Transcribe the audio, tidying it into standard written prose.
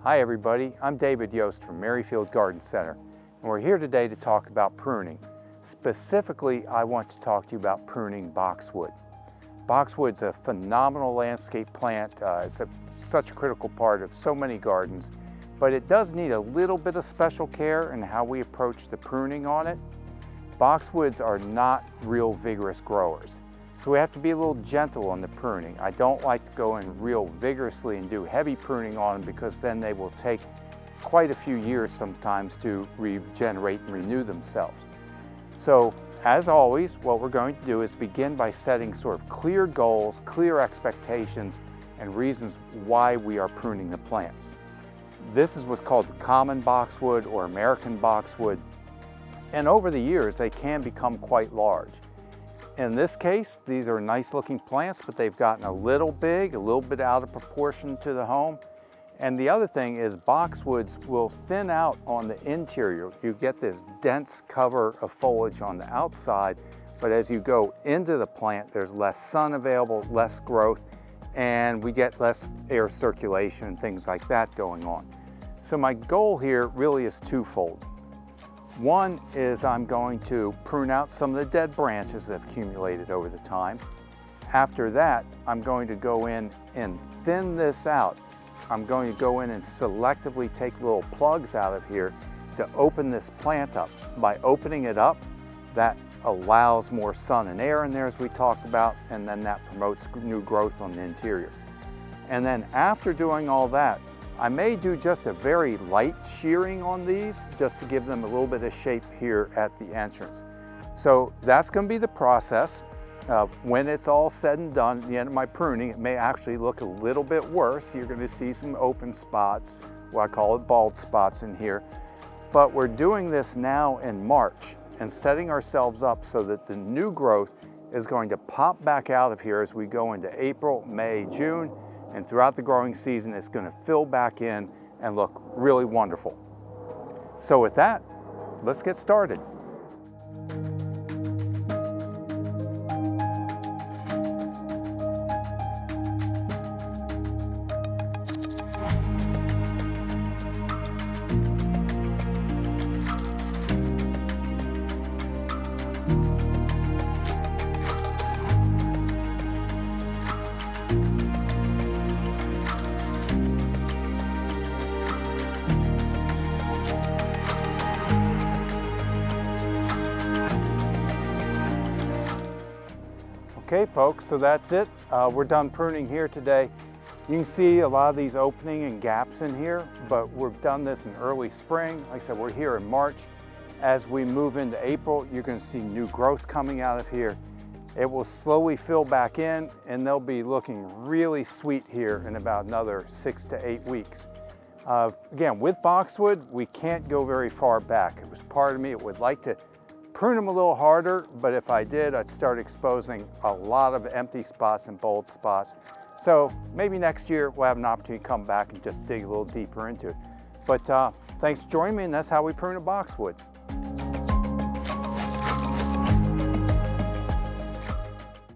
Hi everybody, I'm David Yost from Merrifield Garden Center, and we're here today to talk about pruning. Specifically, I want to talk to you about pruning boxwood. Boxwood's a phenomenal landscape plant. It's such a critical part of so many gardens, but it does need a little bit of special care in how we approach the pruning on it. Boxwoods are not real vigorous growers, so we have to be a little gentle on the pruning. I don't like to go in real vigorously and do heavy pruning on them because then they will take quite a few years sometimes to regenerate and renew themselves. So as always, what we're going to do is begin by setting sort of clear goals, clear expectations, and reasons why we are pruning the plants. This is what's called the common boxwood or American boxwood, and over the years they can become quite large. In this case, these are nice looking plants, but they've gotten a little big, a little bit out of proportion to the home. And the other thing is boxwoods will thin out on the interior. You get this dense cover of foliage on the outside, but as you go into the plant, there's less sun available, less growth, and we get less air circulation and things like that going on. So my goal here really is twofold. One is I'm going to prune out some of the dead branches that have accumulated over the time. After that, I'm going to go in and thin this out. I'm going to go in and selectively take little plugs out of here to open this plant up. By opening it up, that allows more sun and air in there, as we talked about, and then that promotes new growth on the interior. And then after doing all that, I may do just a very light shearing on these just to give them a little bit of shape here at the entrance. So that's going to be the process. When it's all said and done, at the end of my pruning, it may actually look a little bit worse. You're going to see some open spots, what I call it bald spots in here. But we're doing this now in March and setting ourselves up so that the new growth is going to pop back out of here as we go into April, May, June. And throughout the growing season, it's going to fill back in and look really wonderful. So with that, let's get started. Okay folks, so that's it. We're done pruning here today. You can see a lot of these opening and gaps in here, but we've done this in early spring. Like I said, we're here in March. As we move into April, you're going to see new growth coming out of here. It will slowly fill back in and they'll be looking really sweet here in about another 6 to 8 weeks. Again, with boxwood, we can't go very far back. It was part of me that would like to prune them a little harder, but if I did, I'd start exposing a lot of empty spots and bold spots. So maybe next year we'll have an opportunity to come back and just dig a little deeper into it. But thanks for joining me, and that's how we prune a boxwood.